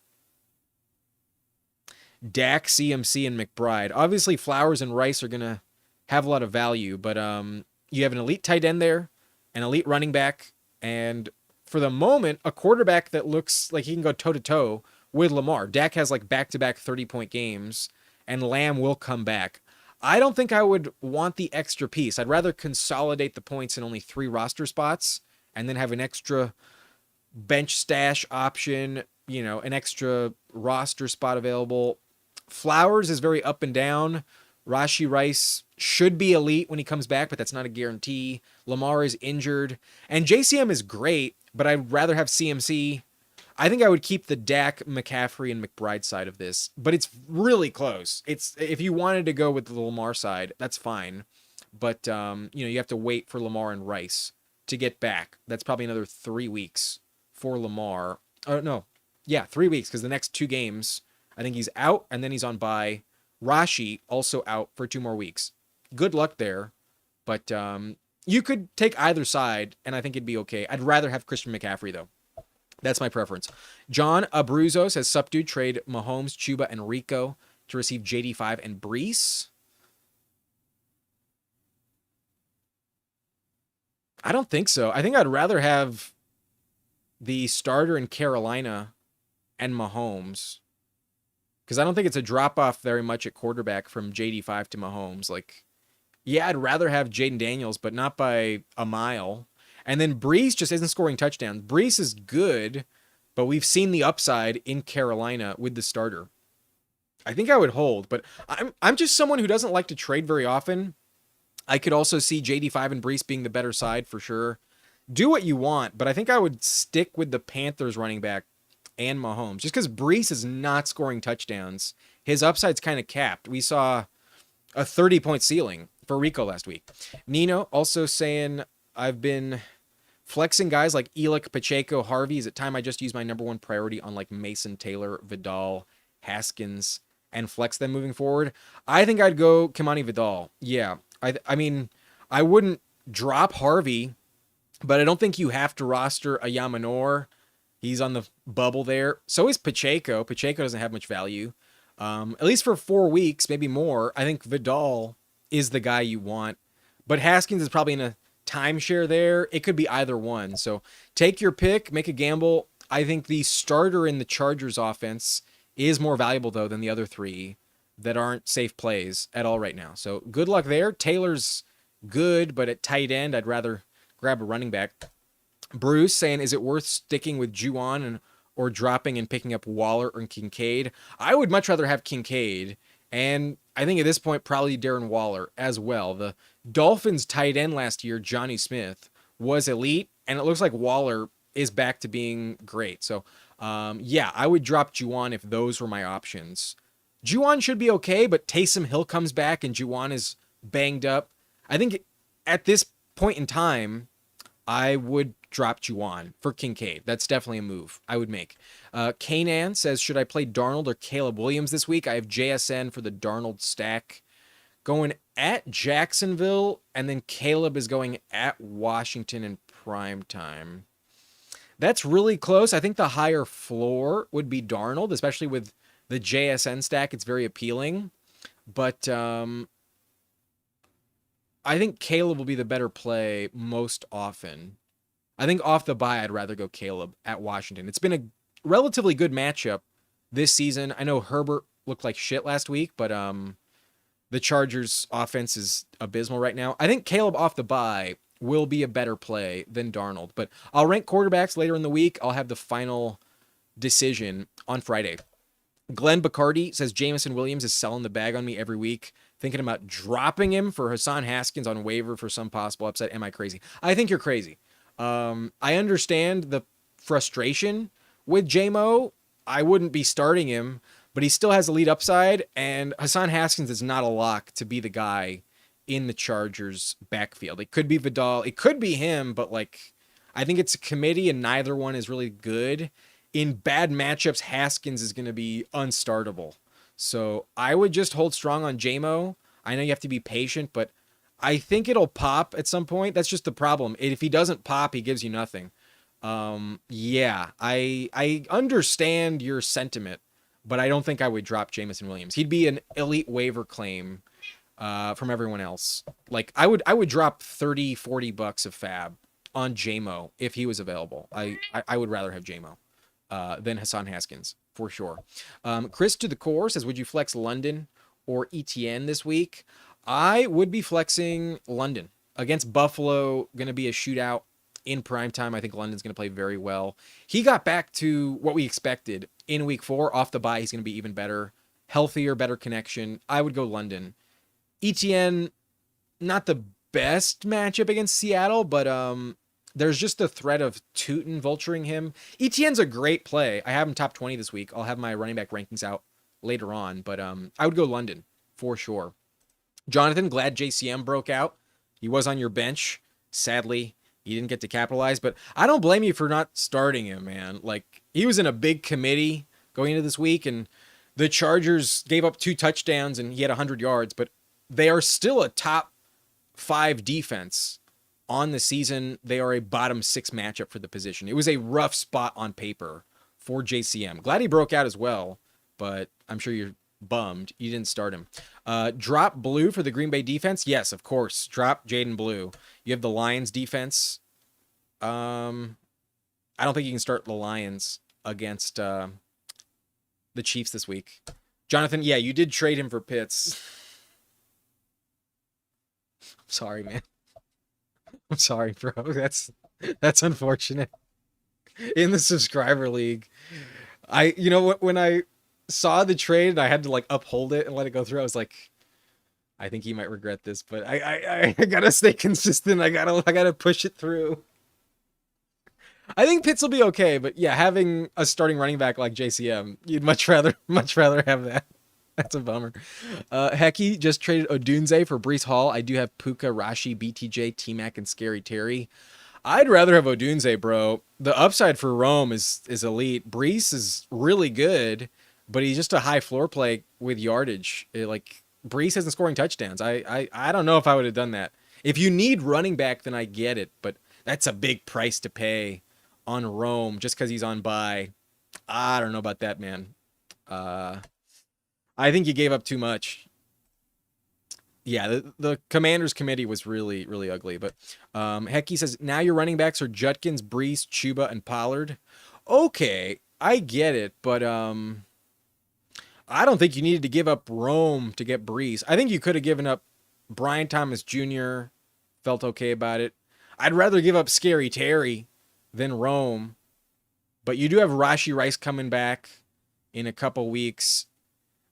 Dak, CMC, and McBride. Obviously, Flowers and Rice are going to have a lot of value, but you have an elite tight end there, an elite running back, and for the moment, a quarterback that looks like he can go toe-to-toe with Lamar. Dak has like back-to-back 30-point games, and Lamb will come back. I don't think I would want the extra piece. I'd rather consolidate the points in only 3 roster spots and then have an extra bench stash option, an extra roster spot available. Flowers is very up and down. Rashee Rice should be elite when he comes back, but that's not a guarantee. Lamar is injured. And JCM is great, but I'd rather have CMC. I think I would keep the Dak, McCaffrey, and McBride side of this, but it's really close. If you wanted to go with the Lamar side, that's fine. But, you have to wait for Lamar and Rice to get back. That's probably another 3 weeks for Lamar. Oh, no. Yeah, 3 weeks, because the next 2 games, I think he's out, and then he's on bye. Rashee also out for 2 more weeks. Good luck there, but you could take either side, and I think it'd be okay. I'd rather have Christian McCaffrey, though. That's my preference. John Abruzzo says, Subdued trade Mahomes, Chuba, and Rico to receive JD5 and Brees. I don't think so. I think I'd rather have the starter in Carolina and Mahomes, because I don't think it's a drop-off very much at quarterback from JD5 to Mahomes. Yeah, I'd rather have Jaden Daniels, but not by a mile. And then Brees just isn't scoring touchdowns. Brees is good, but we've seen the upside in Carolina with the starter. I think I would hold, but I'm just someone who doesn't like to trade very often. I could also see JD5 and Brees being the better side for sure. Do what you want, but I think I would stick with the Panthers running back and Mahomes, just because Brees is not scoring touchdowns. His upside's kind of capped. We saw a 30-point ceiling for Rico last week. Nino also saying, I've been flexing guys like Elick, Pacheco, Harvey. Is it time I just use my number 1 priority on like Mason, Taylor, Vidal, Haskins, and flex them moving forward? I think I'd go Kimani Vidal. Yeah. I mean, I wouldn't drop Harvey, but I don't think you have to roster a Yamanor. He's on the bubble there. So is Pacheco. Pacheco doesn't have much value. At least for 4 weeks, maybe more. I think Vidal is the guy you want. But Haskins is probably in a timeshare there. It could be either one. So take your pick, make a gamble. I think the starter in the Chargers offense is more valuable, though, than the other 3 that aren't safe plays at all right now. So good luck there. Taylor's good, but at tight end, I'd rather grab a running back. Bruce saying, is it worth sticking with Juwan or dropping and picking up Waller or Kincaid? I would much rather have Kincaid, and I think at this point, probably Darren Waller as well. The Dolphins tight end last year, Johnny Smith, was elite, and it looks like Waller is back to being great. So, yeah, I would drop Juwan if those were my options. Juwan should be okay, but Taysom Hill comes back and Juwan is banged up. I think at this point in time, I would drop Juwan for Kincaid. That's definitely a move I would make. Kanan says, should I play Darnold or Caleb Williams this week? I have JSN for the Darnold stack. Going at Jacksonville, and then Caleb is going at Washington in prime time. That's really close. I think the higher floor would be Darnold, especially with the JSN stack. It's very appealing. But I think Caleb will be the better play most often. I think off the bye, I'd rather go Caleb at Washington. It's been a relatively good matchup this season. I know Herbert looked like shit last week, but the Chargers offense is abysmal right now. I think Caleb off the bye will be a better play than Darnold, but I'll rank quarterbacks later in the week. I'll have the final decision on Friday. Glenn Bacardi says Jamison Williams is selling the bag on me every week. Thinking about dropping him for Hassan Haskins on waiver for some possible upset. Am I crazy? I think you're crazy. I understand the frustration with JMO. I wouldn't be starting him, but he still has elite upside, and Hassan Haskins is not a lock to be the guy in the Chargers backfield. It could be Vidal, it could be him, but like I think it's a committee and neither one is really good. In bad matchups, Haskins is going to be unstartable. So I would just hold strong on JMO. I know you have to be patient, but I think it'll pop at some point. That's just the problem. If he doesn't pop, he gives you nothing. Yeah, I understand your sentiment, but I don't think I would drop Jamison Williams. He'd be an elite waiver claim from everyone else. Like I would drop 30, $40 of fab on JMO if he was available. I would rather have JMO than Hassan Haskins for sure. Chris to the core says, would you flex London or ETN this week? I would be flexing London against Buffalo. Going to be a shootout in primetime. I think London's going to play very well. He got back to what we expected in week 4 off the bye. He's going to be even better, healthier, better connection. I would go London. ETN, not the best matchup against Seattle, but there's just the threat of Tootin vulturing him. ETN's a great play. I have him top 20 this week. I'll have my running back rankings out later on, but I would go London for sure. Jonathan, glad JCM broke out. He was on your bench. Sadly, he didn't get to capitalize, but I don't blame you for not starting him, man. Like, he was in a big committee going into this week, and the Chargers gave up 2 touchdowns, and he had 100 yards, but they are still a top 5 defense on the season. They are a bottom 6 matchup for the position. It was a rough spot on paper for JCM. Glad he broke out as well, but I'm sure you're bummed you didn't start him. Drop Blue for the Green Bay defense. Yes, of course. Drop Jaden Blue. You have the Lions defense. I don't think you can start the Lions against the Chiefs this week. Jonathan, yeah, you did trade him for Pitts. Sorry, man. I'm sorry, bro. That's unfortunate. In the subscriber league, when I saw the trade and I had to like uphold it and let it go through, I was like, I think he might regret this, but I gotta stay consistent. I gotta push it through. I think Pitts will be okay, but yeah, having a starting running back like JCM, you'd much rather have that. That's a bummer. Hecky just traded Odunze for Breece Hall. I do have Puka, Rashi, BTJ, T-Mac, and Scary Terry. I'd rather have Odunze, bro. The upside for Rome is elite. Breece is really good, but he's just a high floor play with yardage. Breece isn't scoring touchdowns. I don't know if I would have done that. If you need running back, then I get it, but that's a big price to pay on Rome just because he's on bye. I don't know about that, man. I think you gave up too much. Yeah, the Commanders committee was really, really ugly. But Hecky says, now your running backs are Judkins, Breece, Chuba, and Pollard. Okay, I get it, but I don't think you needed to give up Rome to get Breece. I think you could have given up Brian Thomas Jr., felt okay about it. I'd rather give up Scary Terry than Rome. But you do have Rashi Rice coming back in a couple weeks.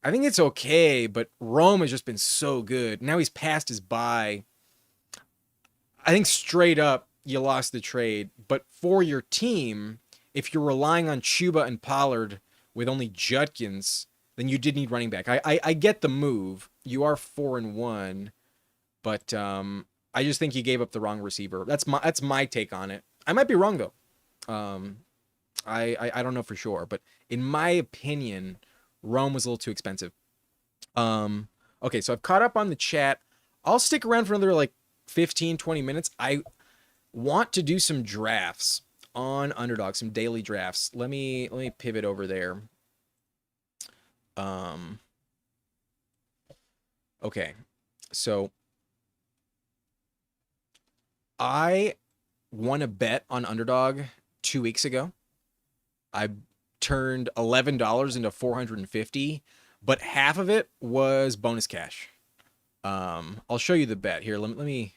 I think it's okay, but Rome has just been so good. Now he's past his bye. I think straight up, you lost the trade. But for your team, if you're relying on Chuba and Pollard with only Judkins, then you did need running back. I get the move. You are 4-1, but I just think you gave up the wrong receiver. That's my take on it. I might be wrong though. I don't know for sure, but in my opinion, Rome was a little too expensive. Okay, so I've caught up on the chat. I'll stick around for another 15, 20 minutes. I want to do some drafts on Underdog, some daily drafts. Let me pivot over there. Okay, so I won a bet on Underdog 2 weeks ago. I turned $11 into $450, but half of it was bonus cash. I'll show you the bet here. Let me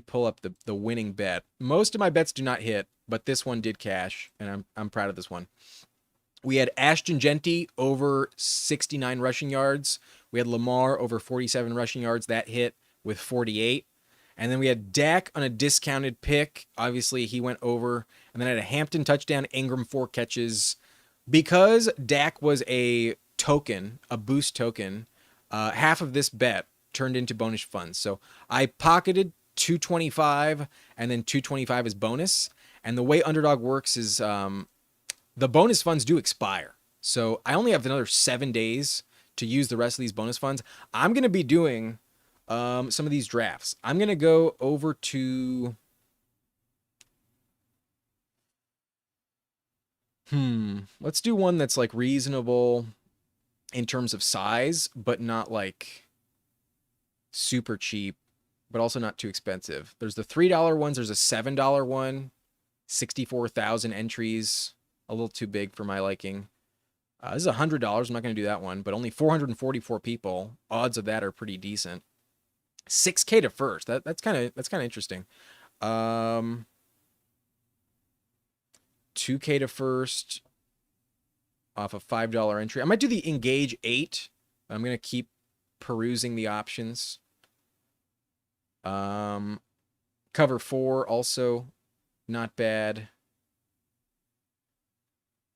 pull up the winning bet. Most of my bets do not hit, but this one did cash, and I'm proud of this one. We had Ashton Genty over 69 rushing yards. We had Lamar over 47 rushing yards. That hit with 48. And then we had Dak on a discounted pick. Obviously, he went over. And then I had a Hampton touchdown, Ingram 4 catches. Because Dak was a token, a boost token, half of this bet turned into bonus funds. So I pocketed 225 and then 225 is bonus. And the way Underdog works is the bonus funds do expire. So I only have another 7 days to use the rest of these bonus funds. I'm going to be doing some of these drafts. I'm going to go over to... Let's do one that's like reasonable in terms of size, but not like super cheap, but also not too expensive. There's the $3 ones. There's a $7 one, 64,000 entries. A little too big for my liking. This is $100. I'm not going to do that one, but only 444 people. Odds of that are pretty decent. 6K to first. That's kind of interesting. 2K to first off a $5 entry. I might do the Engage 8. I'm going to keep perusing the options. Cover 4 also not bad.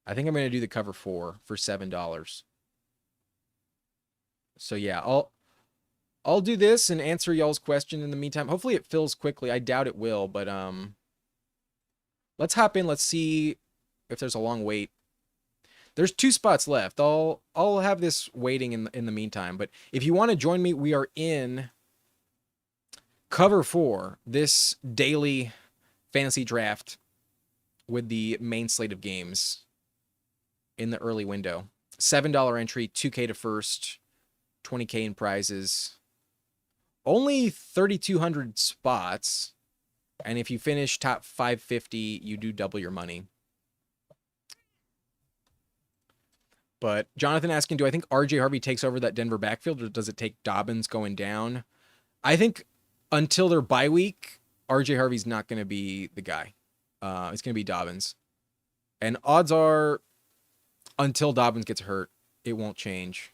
I think I'm going to do the cover 4 for $7. So yeah, I'll do this and answer y'all's question in the meantime. Hopefully it fills quickly. I doubt it will, but let's hop in. Let's see if there's a long wait. There's 2 spots left. I'll have this waiting in the meantime, but if you want to join me, we are in cover 4, this daily fantasy draft with the main slate of games in the early window. $7 entry, 2K to first, 20K in prizes. Only 3,200 spots. And if you finish top 550, you do double your money. But Jonathan asking, do I think RJ Harvey takes over that Denver backfield, or does it take Dobbins going down? I think until their bye week, RJ Harvey's not going to be the guy. It's going to be Dobbins. And odds are, until Dobbins gets hurt, it won't change.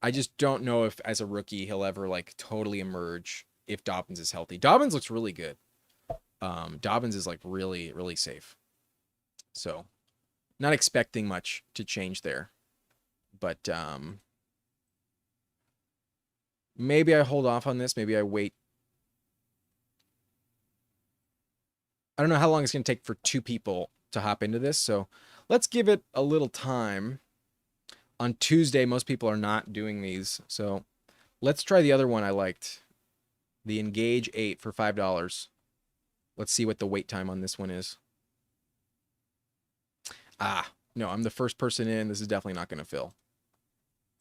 I just don't know if, as a rookie, he'll ever like totally emerge if Dobbins is healthy. Dobbins looks really good. Dobbins is like really, really safe. So, not expecting much to change there. But maybe I hold off on this. Maybe I wait. I don't know how long it's going to take for 2 people to hop into this. So, let's give it a little time. On Tuesday, most people are not doing these. So let's try the other one I liked. The Engage 8 for $5. Let's see what the wait time on this one is. No, I'm the first person in. This is definitely not going to fill.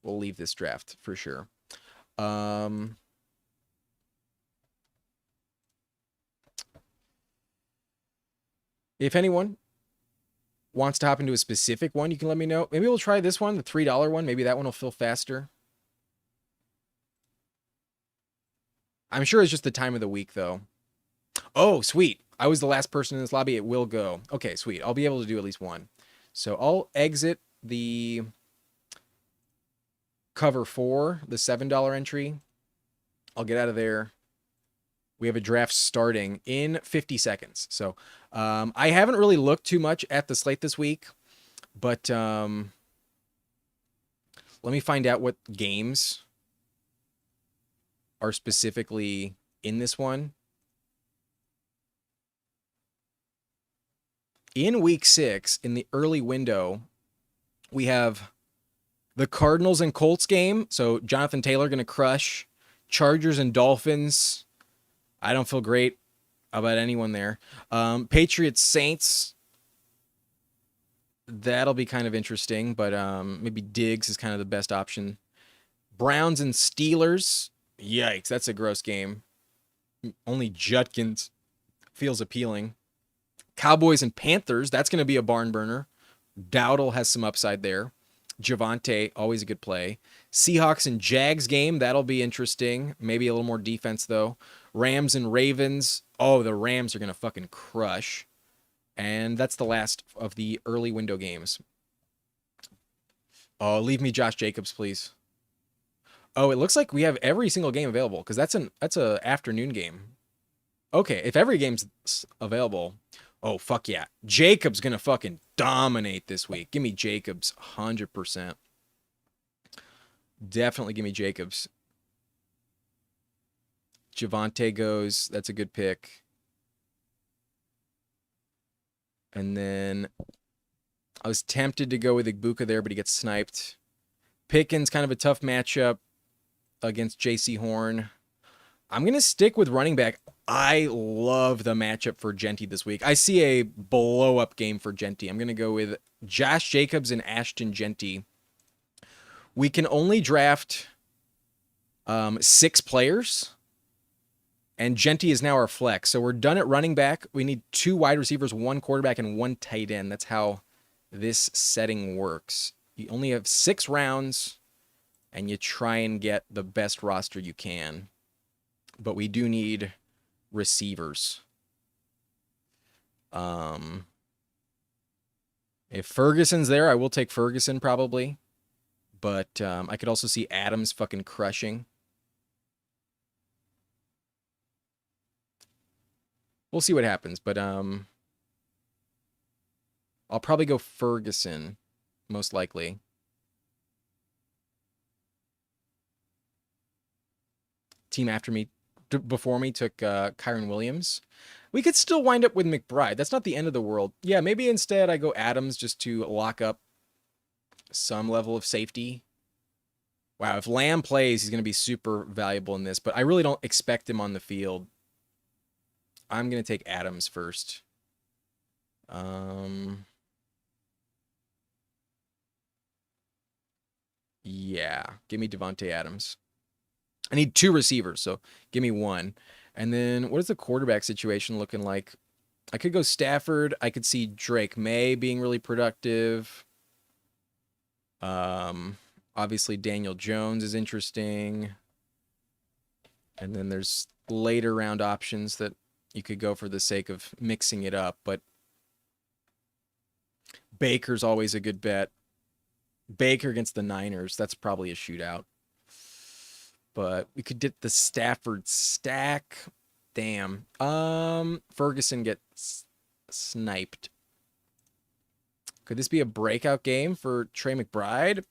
We'll leave this draft for sure. If anyone wants to hop into a specific one, you can let me know. Maybe we'll try this one, the $3 one. Maybe that one will fill faster. I'm sure it's just the time of the week, though. Oh, sweet. I was the last person in this lobby. It will go. Okay, sweet. I'll be able to do at least one. So I'll exit the cover 4, the $7 entry. I'll get out of there. We have a draft starting in 50 seconds. So I haven't really looked too much at the slate this week, but let me find out what games are specifically in this one. In week 6, in the early window, we have the Cardinals and Colts game. So Jonathan Taylor going to crush. Chargers and Dolphins. I don't feel great about anyone there. Patriots, Saints. That'll be kind of interesting, but maybe Diggs is kind of the best option. Browns and Steelers. Yikes, that's a gross game. Only Judkins feels appealing. Cowboys and Panthers. That's going to be a barn burner. Dowdle has some upside there. Javonte, always a good play. Seahawks and Jags game. That'll be interesting. Maybe a little more defense, though. Rams and Ravens. Oh, the Rams are going to fucking crush. And that's the last of the early window games. Oh, leave me Josh Jacobs, please. Oh, it looks like we have every single game available because that's a afternoon game. Okay, if every game's available, oh fuck yeah, Jacobs gonna fucking dominate this week. Give me Jacobs, 100%. Definitely give me Jacobs. Javonte goes. That's a good pick. And then I was tempted to go with Igbuka there, but he gets sniped. Pickens, kind of a tough matchup against J.C. Horn. I'm going to stick with running back. I love the matchup for Genty this week. I see a blow-up game for Genty. I'm going to go with Josh Jacobs and Ashton Genty. We can only draft 6 players, and Genty is now our flex. So we're done at running back. We need 2 wide receivers, 1 quarterback, and 1 tight end. That's how this setting works. You only have 6 rounds, and you try and get the best roster you can. But we do need receivers. If Ferguson's there, I will take Ferguson probably. But I could also see Adams fucking crushing. We'll see what happens, but I'll probably go Ferguson, most likely. Team before me took Kyron Williams. We could still wind up with McBride. That's not the end of the world. Yeah, maybe instead I go Adams just to lock up some level of safety. Wow, if Lamb plays, he's going to be super valuable in this, but I really don't expect him on the field. I'm going to take Adams first. Yeah, give me Devontae Adams. I need 2 receivers, so give me 1. And then what is the quarterback situation looking like? I could go Stafford. I could see Drake May being really productive. Obviously Daniel Jones is interesting. And then there's later round options that you could go for the sake of mixing it up, but Baker's always a good bet. Baker against the Niners, that's probably a shootout. But we could get the Stafford stack. Damn. Ferguson gets sniped. Could this be a breakout game for Trey McBride?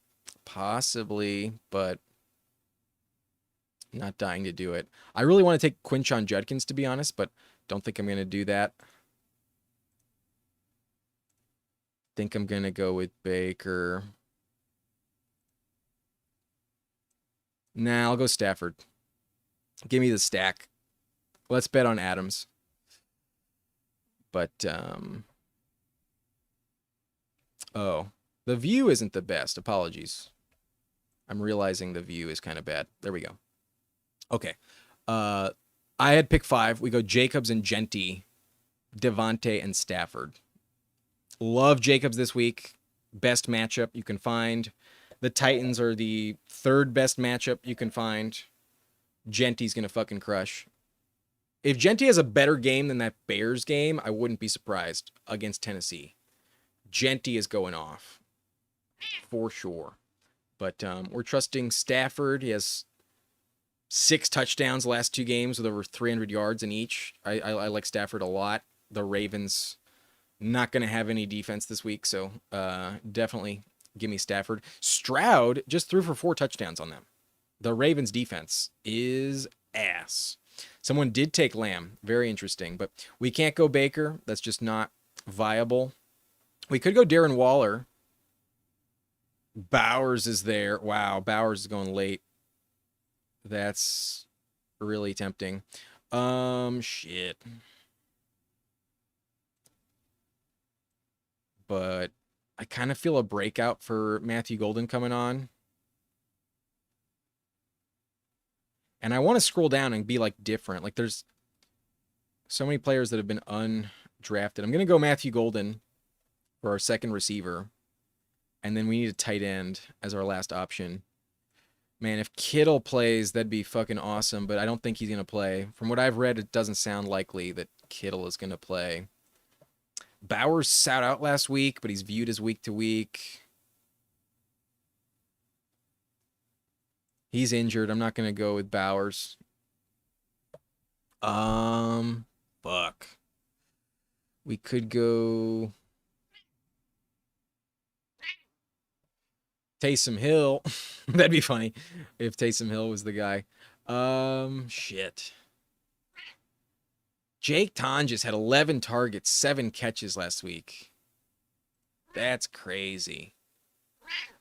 Possibly, but not dying to do it. I really want to take Quinshon Judkins, to be honest, but don't think I'm going to do that. Think I'm going to go with Baker. Nah, I'll go Stafford. Give me the stack. Let's bet on Adams. But, oh, the view isn't the best. Apologies. I'm realizing the view is kind of bad. There we go. Okay. I had pick 5. We go Jacobs and Genty, Devontae and Stafford. Love Jacobs this week. Best matchup you can find. The Titans are the 3rd best matchup you can find. Genty's going to fucking crush. If Genty has a better game than that Bears game, I wouldn't be surprised against Tennessee. Genty is going off. For sure. But we're trusting Stafford. He has 6 touchdowns the last 2 games with over 300 yards in each. I like Stafford a lot. The Ravens not going to have any defense this week, so definitely give me Stafford. Stroud just threw for 4 touchdowns on them. The Ravens defense is ass. Someone did take Lamb. Very interesting, but we can't go Baker. That's just not viable. We could go Darren Waller. Bowers is there. Wow, Bowers is going late. That's really tempting. Shit. But I kind of feel a breakout for Matthew Golden coming on. And I want to scroll down and be like different. Like there's so many players that have been undrafted. I'm going to go Matthew Golden for our second receiver. And then we need a tight end as our last option. Man, if Kittle plays, that'd be fucking awesome. But I don't think he's going to play. From what I've read, it doesn't sound likely that Kittle is going to play. Bowers sat out last week, but he's viewed as week to week. He's injured. I'm not going to go with Bowers. Fuck. We could go Taysom Hill. That'd be funny if Taysom Hill was the guy. Shit. Jake Tonjes had 11 targets, 7 catches last week. That's crazy.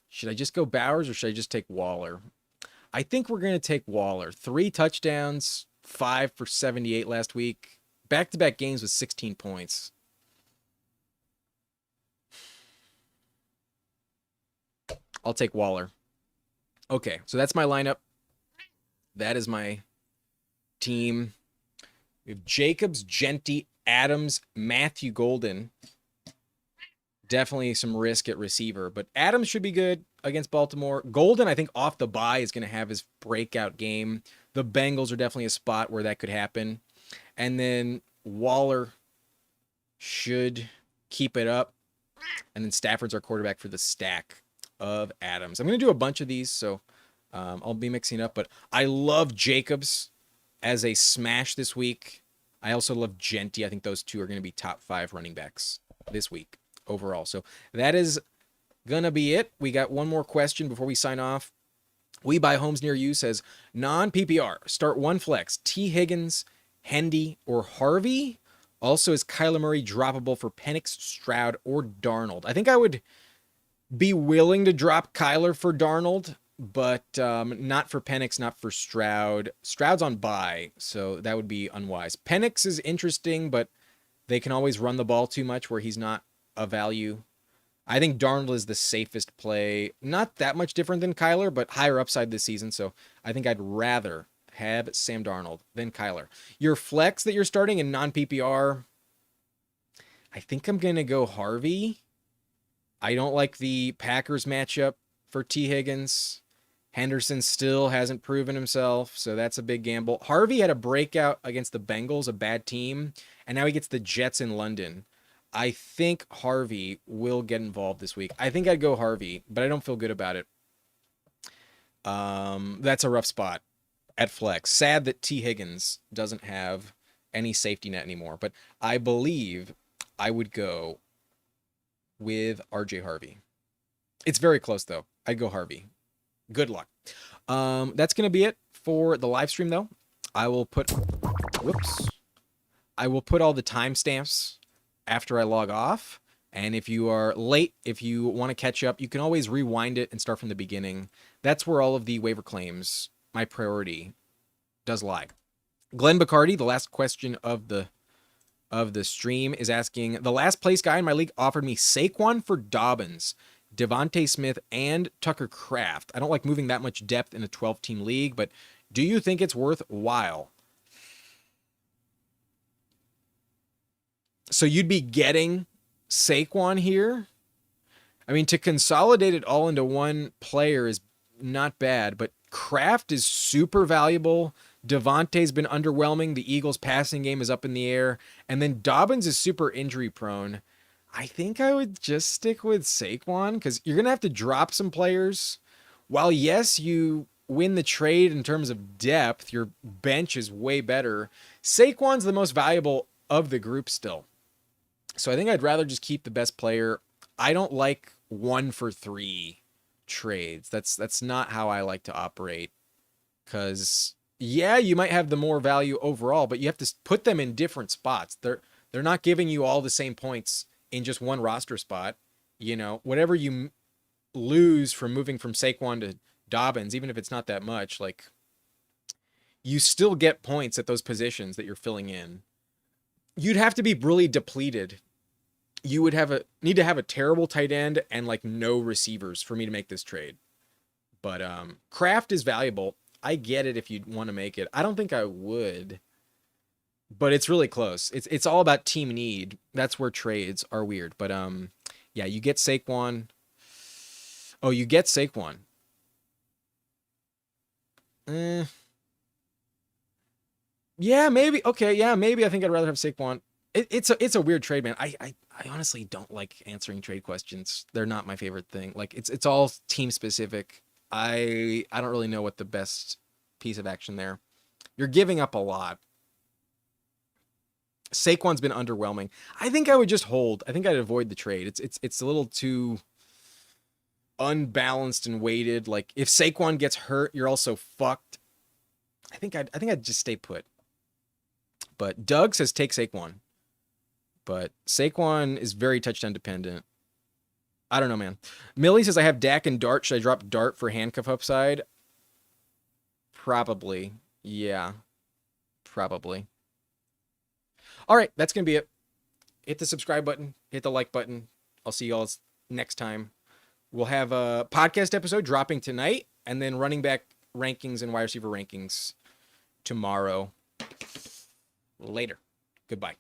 Should I just go Bowers or should I just take Waller? I think we're going to take Waller. 3 touchdowns, 5 for 78 last week. Back-to-back games with 16 points. I'll take Waller. Okay, so that's my lineup. That is my team. We have Jacobs, Genty, Adams, Matthew Golden. Definitely some risk at receiver, but Adams should be good against Baltimore. Golden, I think, off the bye is going to have his breakout game. The Bengals are definitely a spot where that could happen. And then Waller should keep it up. And then Stafford's our quarterback for the stack of Adams. I'm going to do a bunch of these, so I'll be mixing up. But I love Jacobs as a smash this week. I also love Genty. I think those two are going to be top 5 running backs this week overall. So that is going to be it. We got one more question before we sign off. We Buy Homes Near You says, non-PPR, start one flex, T. Higgins, Hendy, or Harvey. Also, is Kyler Murray droppable for Penix, Stroud, or Darnold? I think I would be willing to drop Kyler for Darnold, but not for Penix, not for Stroud. Stroud's on bye, so that would be unwise. Penix is interesting, but they can always run the ball too much where he's not a value. I think Darnold is the safest play. Not that much different than Kyler, but higher upside this season, so I think I'd rather have Sam Darnold than Kyler. Your flex that you're starting in non-PPR, I think I'm going to go Harvey. I don't like the Packers matchup for T. Higgins. Henderson still hasn't proven himself, so that's a big gamble. Harvey had a breakout against the Bengals, a bad team, and now he gets the Jets in London. I think Harvey will get involved this week. I think I'd go Harvey, but I don't feel good about it. That's a rough spot at flex. Sad that T. Higgins doesn't have any safety net anymore, but I believe I would go with RJ Harvey. It's very close, though. I'd go Harvey. Good luck. That's going to be it for the live stream, though. I will put all the timestamps after I log off. And if you are late, if you want to catch up, you can always rewind it and start from the beginning. That's where all of the waiver claims, my priority, does lie. Glenn Bacardi, the last question of the stream, is asking, the last place guy in my league offered me Saquon for Dobbins, Devontae Smith, and Tucker Kraft. I don't like moving that much depth in a 12-team league, but do you think it's worthwhile? So you'd be getting Saquon here? I mean, to consolidate it all into one player is not bad, but Kraft is super valuable. Devontae's been underwhelming. The Eagles' passing game is up in the air. And then Dobbins is super injury prone. I think I would just stick with Saquon because you're going to have to drop some players. While, yes, you win the trade in terms of depth, your bench is way better. Saquon's the most valuable of the group still. So I think I'd rather just keep the best player. I don't like 1-for-3 trades. That's not how I like to operate. Because, yeah, you might have the more value overall, but you have to put them in different spots. They're not giving you all the same points in just one roster spot. You know, whatever you lose from moving from Saquon to Dobbins, even if it's not that much, like, you still get points at those positions that you're filling in. You'd have to be really depleted. You would need to have a terrible tight end and like no receivers for me to make this trade. But Kraft is valuable. I get it if you'd want to make it. I don't think I would, but it's really close. It's all about team need. That's where trades are weird. But yeah, you get Saquon. Oh, you get Saquon. Yeah, maybe. Okay, yeah, maybe. I think I'd rather have Saquon. It's a weird trade, man. I honestly don't like answering trade questions. They're not my favorite thing. Like it's all team specific. I don't really know what the best piece of action there. You're giving up a lot. Saquon's been underwhelming. I think I would just hold. I think I'd avoid the trade. It's a little too unbalanced and weighted. Like if Saquon gets hurt, you're also fucked. I think I'd just stay put. But Doug says take Saquon. But Saquon is very touchdown dependent. I don't know, man. Millie says I have Dak and Dart. Should I drop Dart for handcuff upside? Probably. Yeah. Probably. All right, that's going to be it. Hit the subscribe button. Hit the like button. I'll see you all next time. We'll have a podcast episode dropping tonight and then running back rankings and wide receiver rankings tomorrow. Later. Goodbye.